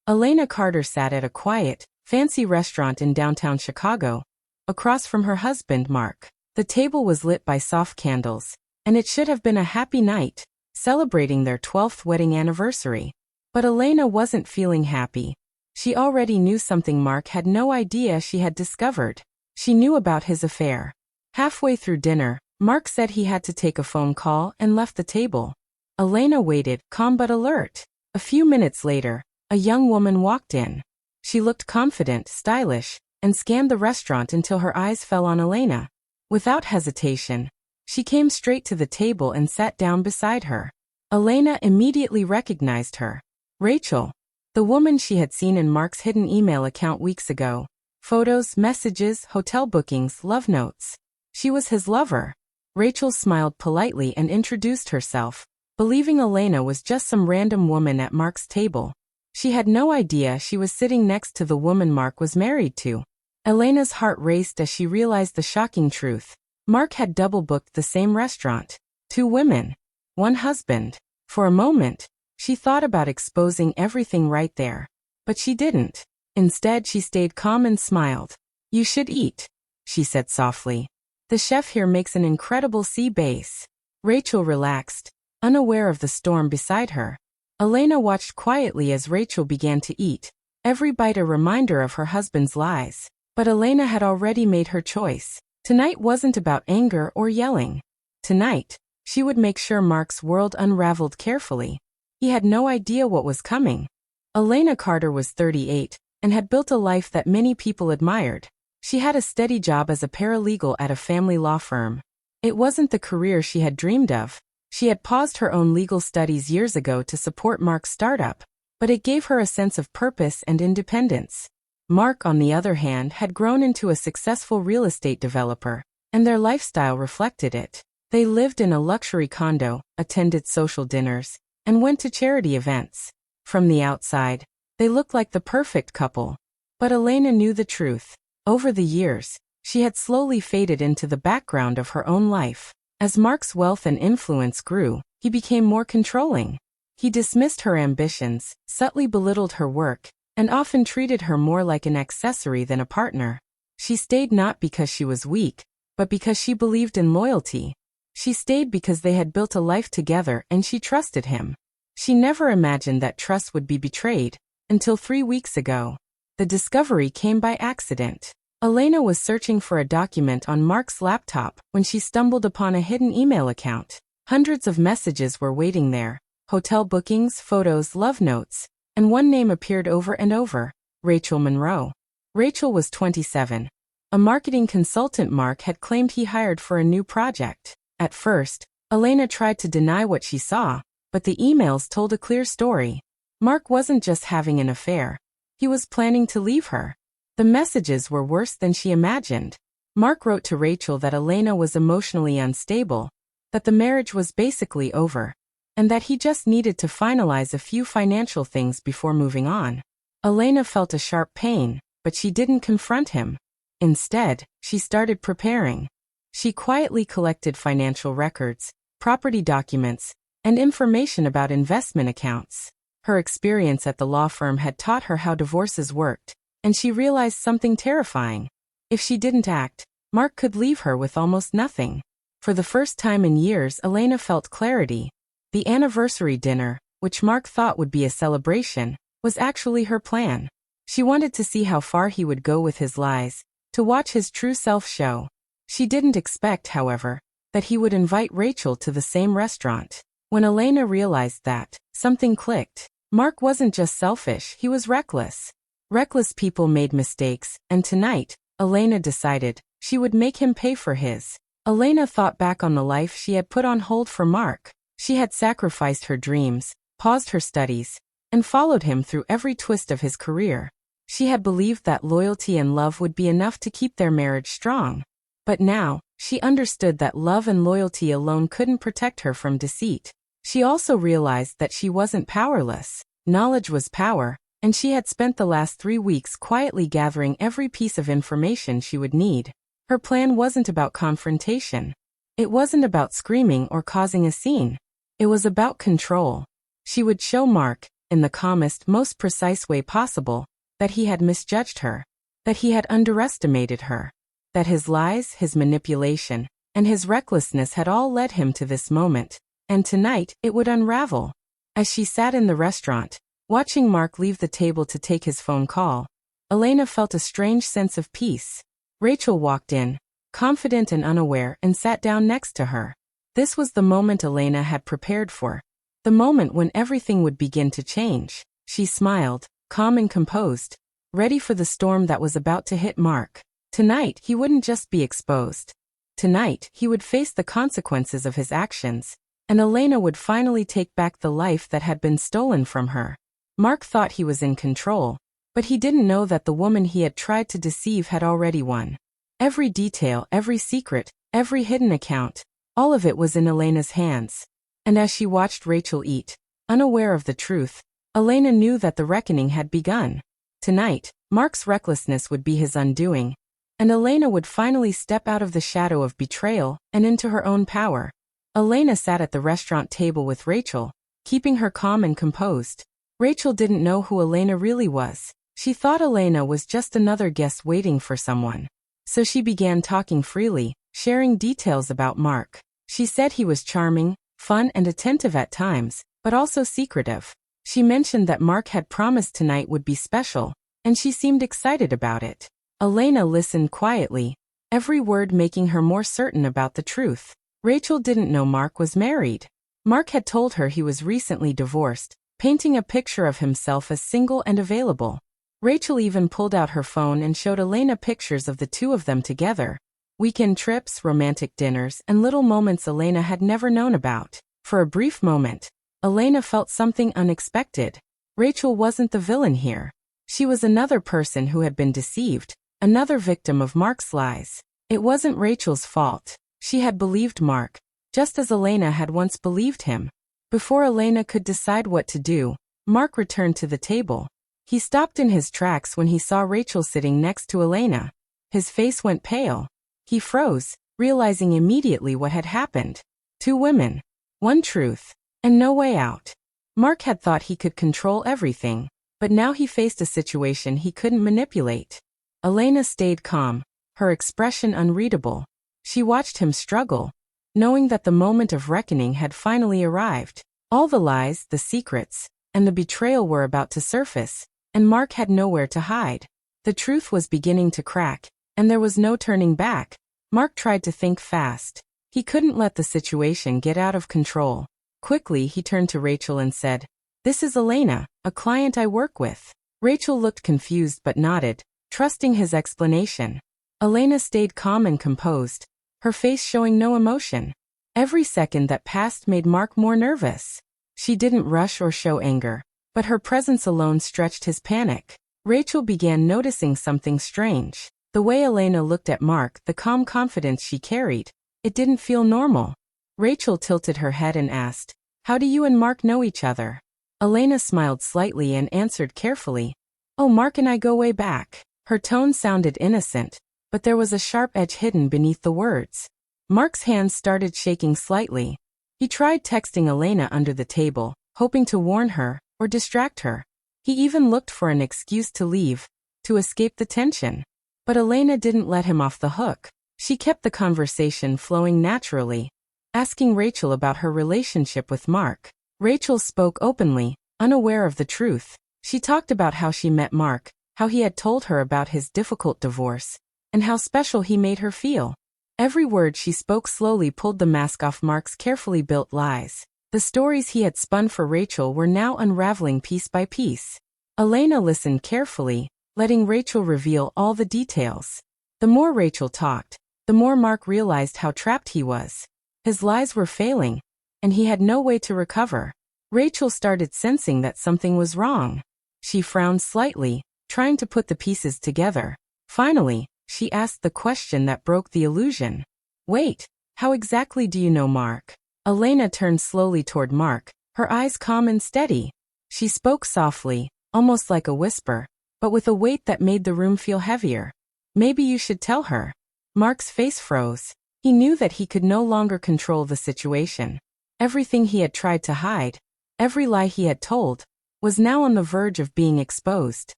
Elena Carter sat at a quiet, fancy restaurant in downtown Chicago, across from her husband, Mark. The table was lit by soft candles, and it should have been a happy night, celebrating their 12th wedding anniversary. But Elena wasn't feeling happy. She already knew something Mark had no idea she had discovered. She knew about his affair. Halfway through dinner, Mark said he had to take a phone call and left the table. Elena waited, calm but alert. A few minutes later, a young woman walked in. She looked confident, stylish, and scanned the restaurant until her eyes fell on Elena. Without hesitation, she came straight to the table and sat down beside her. Elena immediately recognized her. Rachel, the woman she had seen in Mark's hidden email account weeks ago. Photos, messages, hotel bookings, love notes. She was his lover. Rachel smiled politely and introduced herself, believing Elena was just some random woman at Mark's table. She had no idea she was sitting next to the woman Mark was married to. Elena's heart raced as she realized the shocking truth. Mark had double-booked the same restaurant. 2 women. 1 husband. For a moment, she thought about exposing everything right there. But she didn't. Instead, she stayed calm and smiled. "You should eat," she said softly. "The chef here makes an incredible sea bass." Rachel relaxed, unaware of the storm beside her. Elena watched quietly as Rachel began to eat, every bite a reminder of her husband's lies. But Elena had already made her choice. Tonight wasn't about anger or yelling. Tonight, she would make sure Mark's world unraveled carefully. He had no idea what was coming. Elena Carter was 38 and had built a life that many people admired. She had a steady job as a paralegal at a family law firm. It wasn't the career she had dreamed of. She had paused her own legal studies years ago to support Mark's startup, but it gave her a sense of purpose and independence. Mark, on the other hand, had grown into a successful real estate developer, and their lifestyle reflected it. They lived in a luxury condo, attended social dinners, and went to charity events. From the outside, they looked like the perfect couple. But Elena knew the truth. Over the years, she had slowly faded into the background of her own life. As Mark's wealth and influence grew, he became more controlling. He dismissed her ambitions, subtly belittled her work, and often treated her more like an accessory than a partner. She stayed not because she was weak, but because she believed in loyalty. She stayed because they had built a life together and she trusted him. She never imagined that trust would be betrayed, until 3 weeks ago. The discovery came by accident. Elena was searching for a document on Mark's laptop when she stumbled upon a hidden email account. Hundreds of messages were waiting there. Hotel bookings, photos, love notes. And one name appeared over and over: Rachel Monroe. Rachel was 27. A marketing consultant Mark had claimed he hired for a new project. At first, Elena tried to deny what she saw, but the emails told a clear story. Mark wasn't just having an affair. He was planning to leave her. The messages were worse than she imagined. Mark wrote to Rachel that Elena was emotionally unstable, that the marriage was basically over, and that he just needed to finalize a few financial things before moving on. Elena felt a sharp pain, but she didn't confront him. Instead, she started preparing. She quietly collected financial records, property documents, and information about investment accounts. Her experience at the law firm had taught her how divorces worked, and she realized something terrifying. If she didn't act, Mark could leave her with almost nothing. For the first time in years, Elena felt clarity. The anniversary dinner, which Mark thought would be a celebration, was actually her plan. She wanted to see how far he would go with his lies, to watch his true self show. She didn't expect, however, that he would invite Rachel to the same restaurant. When Elena realized that, something clicked. Mark wasn't just selfish, he was reckless. Reckless people made mistakes, and tonight, Elena decided, she would make him pay for his. Elena thought back on the life she had put on hold for Mark. She had sacrificed her dreams, paused her studies, and followed him through every twist of his career. She had believed that loyalty and love would be enough to keep their marriage strong. But now, she understood that love and loyalty alone couldn't protect her from deceit. She also realized that she wasn't powerless. Knowledge was power, and she had spent the last 3 weeks quietly gathering every piece of information she would need. Her plan wasn't about confrontation. It wasn't about screaming or causing a scene. It was about control. She would show Mark, in the calmest, most precise way possible, that he had misjudged her, that he had underestimated her, that his lies, his manipulation, and his recklessness had all led him to this moment, and tonight it would unravel. As she sat in the restaurant, watching Mark leave the table to take his phone call, Elena felt a strange sense of peace. Rachel walked in, confident and unaware, and sat down next to her. This was the moment Elena had prepared for, the moment when everything would begin to change. She smiled, calm and composed, ready for the storm that was about to hit Mark. Tonight, he wouldn't just be exposed. Tonight, he would face the consequences of his actions, and Elena would finally take back the life that had been stolen from her. Mark thought he was in control, but he didn't know that the woman he had tried to deceive had already won. Every detail, every secret, every hidden account, all of it was in Elena's hands. And as she watched Rachel eat, unaware of the truth, Elena knew that the reckoning had begun. Tonight, Mark's recklessness would be his undoing, and Elena would finally step out of the shadow of betrayal and into her own power. Elena sat at the restaurant table with Rachel, keeping her calm and composed. Rachel didn't know who Elena really was. She thought Elena was just another guest waiting for someone. So she began talking freely, sharing details about Mark. She said he was charming, fun and attentive at times, but also secretive. She mentioned that Mark had promised tonight would be special, and she seemed excited about it. Elena listened quietly, every word making her more certain about the truth. Rachel didn't know Mark was married. Mark had told her he was recently divorced, painting a picture of himself as single and available. Rachel even pulled out her phone and showed Elena pictures of the two of them together. Weekend trips, romantic dinners, and little moments Elena had never known about. For a brief moment, Elena felt something unexpected. Rachel wasn't the villain here. She was another person who had been deceived, another victim of Mark's lies. It wasn't Rachel's fault. She had believed Mark, just as Elena had once believed him. Before Elena could decide what to do, Mark returned to the table. He stopped in his tracks when he saw Rachel sitting next to Elena. His face went pale. He froze, realizing immediately what had happened. Two women, one truth, and no way out. Mark had thought he could control everything, but now he faced a situation he couldn't manipulate. Elena stayed calm, her expression unreadable. She watched him struggle, knowing that the moment of reckoning had finally arrived. All the lies, the secrets, and the betrayal were about to surface, and Mark had nowhere to hide. The truth was beginning to crack, and there was no turning back. Mark tried to think fast. He couldn't let the situation get out of control. Quickly, he turned to Rachel and said, "This is Elena, a client I work with." Rachel looked confused but nodded, trusting his explanation. Elena stayed calm and composed, her face showing no emotion. Every second that passed made Mark more nervous. She didn't rush or show anger, but her presence alone stretched his panic. Rachel began noticing something strange. The way Elena looked at Mark, the calm confidence she carried, it didn't feel normal. Rachel tilted her head and asked, "How do you and Mark know each other?" Elena smiled slightly and answered carefully, "Oh, Mark and I go way back." Her tone sounded innocent, but there was a sharp edge hidden beneath the words. Mark's hands started shaking slightly. He tried texting Elena under the table, hoping to warn her or distract her. He even looked for an excuse to leave, to escape the tension. But Elena didn't let him off the hook. She kept the conversation flowing naturally, asking Rachel about her relationship with Mark. Rachel spoke openly, unaware of the truth. She talked about how she met Mark, how he had told her about his difficult divorce, and how special he made her feel. Every word she spoke slowly pulled the mask off Mark's carefully built lies. The stories he had spun for Rachel were now unraveling piece by piece. Elena listened carefully, letting Rachel reveal all the details. The more Rachel talked, the more Mark realized how trapped he was. His lies were failing, and he had no way to recover. Rachel started sensing that something was wrong. She frowned slightly, trying to put the pieces together. Finally, she asked the question that broke the illusion. "Wait, how exactly do you know Mark?" Elena turned slowly toward Mark, her eyes calm and steady. She spoke softly, almost like a whisper, but with a weight that made the room feel heavier. "Maybe you should tell her." Mark's face froze. He knew that he could no longer control the situation. Everything he had tried to hide, every lie he had told, was now on the verge of being exposed.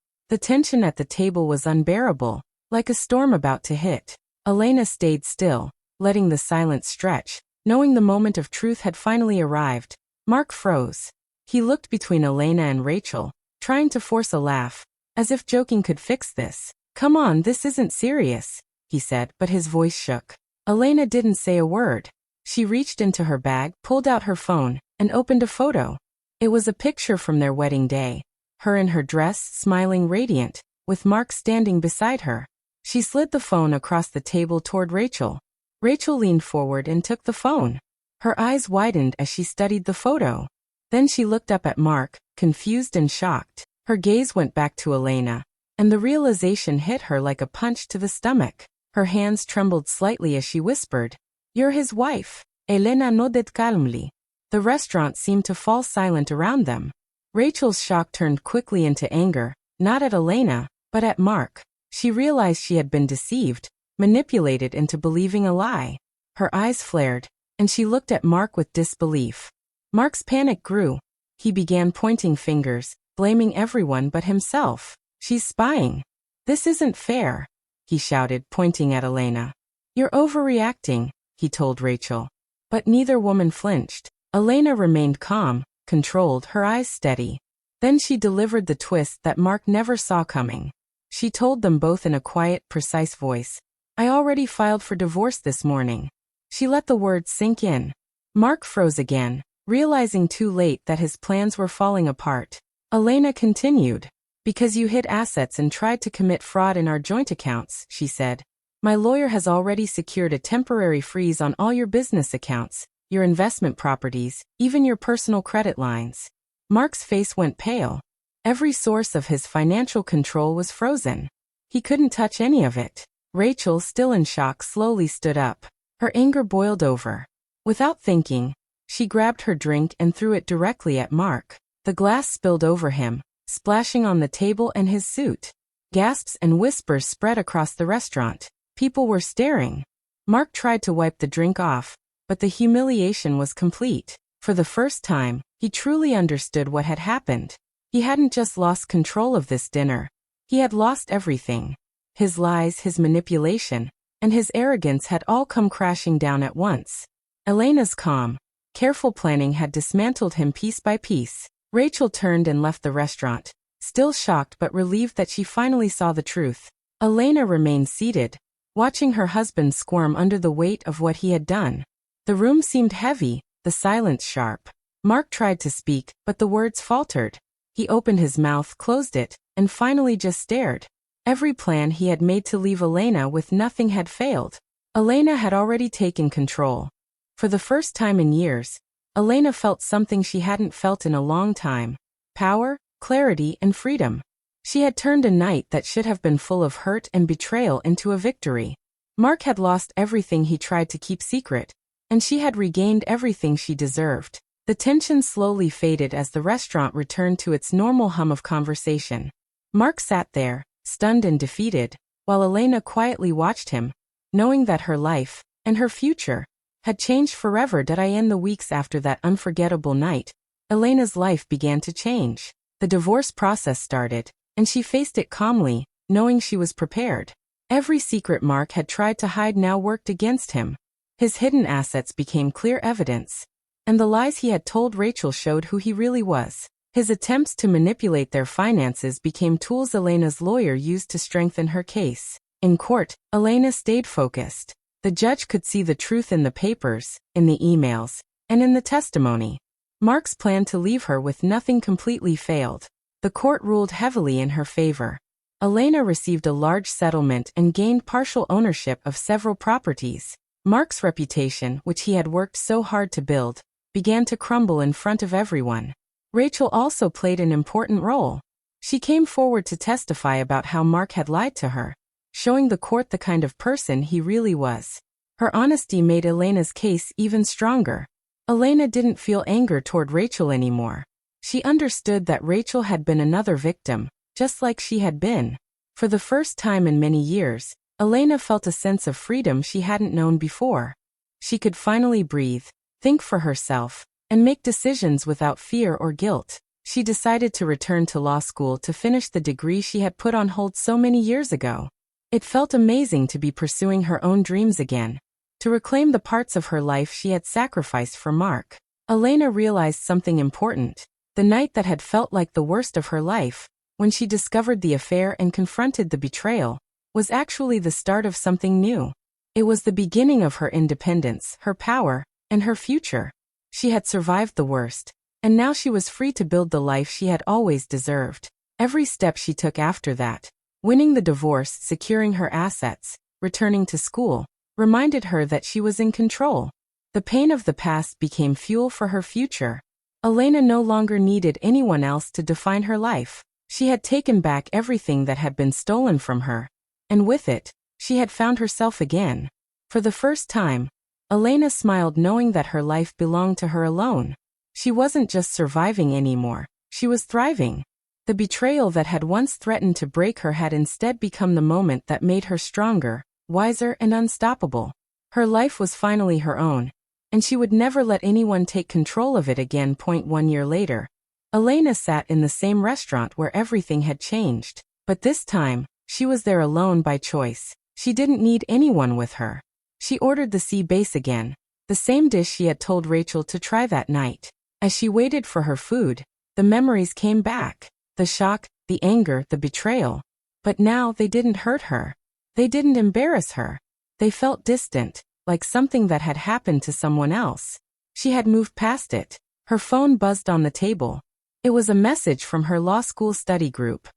The tension at the table was unbearable, like a storm about to hit. Elena stayed still, letting the silence stretch, knowing the moment of truth had finally arrived. Mark froze. He looked between Elena and Rachel, trying to force a laugh, as if joking could fix this. "Come on, this isn't serious," he said, but his voice shook. Elena didn't say a word. She reached into her bag, pulled out her phone, and opened a photo. It was a picture from their wedding day. Her in her dress, smiling radiant, with Mark standing beside her. She slid the phone across the table toward Rachel. Rachel leaned forward and took the phone. Her eyes widened as she studied the photo. Then she looked up at Mark, confused and shocked. Her gaze went back to Elena, and the realization hit her like a punch to the stomach. Her hands trembled slightly as she whispered, "You're his wife." Elena nodded calmly. The restaurant seemed to fall silent around them. Rachel's shock turned quickly into anger, not at Elena, but at Mark. She realized she had been deceived, manipulated into believing a lie. Her eyes flared, and she looked at Mark with disbelief. Mark's panic grew. He began pointing fingers, blaming everyone but himself. "She's spying. This isn't fair," he shouted, pointing at Elena. "You're overreacting," he told Rachel. But neither woman flinched. Elena remained calm, controlled, her eyes steady. Then she delivered the twist that Mark never saw coming. She told them both in a quiet, precise voice, "I already filed for divorce this morning." She let the words sink in. Mark froze again, realizing too late that his plans were falling apart. Elena continued, "Because you hid assets and tried to commit fraud in our joint accounts," she said. "My lawyer has already secured a temporary freeze on all your business accounts, your investment properties, even your personal credit lines." Mark's face went pale. Every source of his financial control was frozen. He couldn't touch any of it. Rachel, still in shock, slowly stood up. Her anger boiled over. Without thinking, she grabbed her drink and threw it directly at Mark. The glass spilled over him, splashing on the table and his suit. Gasps and whispers spread across the restaurant. People were staring. Mark tried to wipe the drink off, but the humiliation was complete. For the first time, he truly understood what had happened. He hadn't just lost control of this dinner. He had lost everything. His lies, his manipulation, and his arrogance had all come crashing down at once. Elena's calm, careful planning had dismantled him piece by piece. Rachel turned and left the restaurant, still shocked but relieved that she finally saw the truth. Elena remained seated, watching her husband squirm under the weight of what he had done. The room seemed heavy, the silence sharp. Mark tried to speak, but the words faltered. He opened his mouth, closed it, and finally just stared. Every plan he had made to leave Elena with nothing had failed. Elena had already taken control. For the first time in years, Elena felt something she hadn't felt in a long time. Power, clarity, and freedom. She had turned a night that should have been full of hurt and betrayal into a victory. Mark had lost everything he tried to keep secret, and she had regained everything she deserved. The tension slowly faded as the restaurant returned to its normal hum of conversation. Mark sat there, stunned and defeated, while Elena quietly watched him, knowing that her life, and her future, had changed forever. In the weeks after that unforgettable night, Elena's life began to change. The divorce process started, and she faced it calmly, knowing she was prepared. Every secret Mark had tried to hide now worked against him. His hidden assets became clear evidence, and the lies he had told Rachel showed who he really was. His attempts to manipulate their finances became tools Elena's lawyer used to strengthen her case. In court, Elena stayed focused. The judge could see the truth in the papers, in the emails, and in the testimony. Mark's plan to leave her with nothing completely failed. The court ruled heavily in her favor. Elena received a large settlement and gained partial ownership of several properties. Mark's reputation, which he had worked so hard to build, began to crumble in front of everyone. Rachel also played an important role. She came forward to testify about how Mark had lied to her, showing the court the kind of person he really was. Her honesty made Elena's case even stronger. Elena didn't feel anger toward Rachel anymore. She understood that Rachel had been another victim, just like she had been. For the first time in many years, Elena felt a sense of freedom she hadn't known before. She could finally breathe, think for herself, and make decisions without fear or guilt. she decided to return to law school to finish the degree she had put on hold so many years ago. It felt amazing to be pursuing her own dreams again, to reclaim the parts of her life she had sacrificed for Mark. Elena realized something important. The night that had felt like the worst of her life, when she discovered the affair and confronted the betrayal, was actually the start of something new. It was the beginning of her independence, her power, and her future. She had survived the worst, and now she was free to build the life she had always deserved. Every step she took after that, winning the divorce, securing her assets, returning to school, reminded her that she was in control. The pain of the past became fuel for her future. Elena no longer needed anyone else to define her life. She had taken back everything that had been stolen from her, and with it, she had found herself again. For the first time, Elena smiled knowing that her life belonged to her alone. She wasn't just surviving anymore, she was thriving. The betrayal that had once threatened to break her had instead become the moment that made her stronger, wiser, and unstoppable. Her life was finally her own, and she would never let anyone take control of it again. 1 year later, Elena sat in the same restaurant where everything had changed, but this time, she was there alone by choice. She didn't need anyone with her. She ordered the sea bass again, the same dish she had told Rachel to try that night. As she waited for her food, the memories came back. The shock, the anger, the betrayal. But now they didn't hurt her. They didn't embarrass her. They felt distant, like something that had happened to someone else. She had moved past it. Her phone buzzed on the table. It was a message from her law school study group.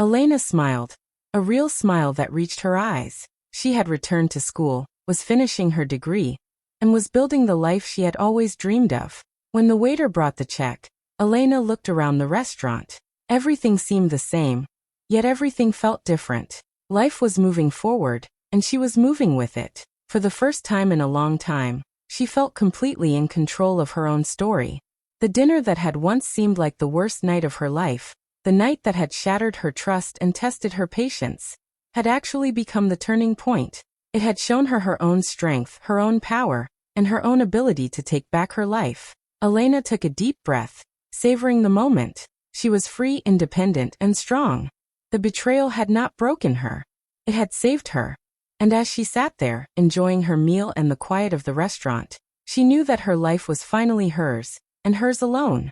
Elena smiled, a real smile that reached her eyes. She had returned to school, was finishing her degree, and was building the life she had always dreamed of. When the waiter brought the check, Elena looked around the restaurant. Everything seemed the same, yet everything felt different. Life was moving forward, and she was moving with it. For the first time in a long time, she felt completely in control of her own story. The dinner that had once seemed like the worst night of her life, the night that had shattered her trust and tested her patience, had actually become the turning point. It had shown her her own strength, her own power, and her own ability to take back her life. Elena took a deep breath, savoring the moment. She was free, independent, and strong. The betrayal had not broken her. It had saved her. And as she sat there, enjoying her meal and the quiet of the restaurant, she knew that her life was finally hers, and hers alone.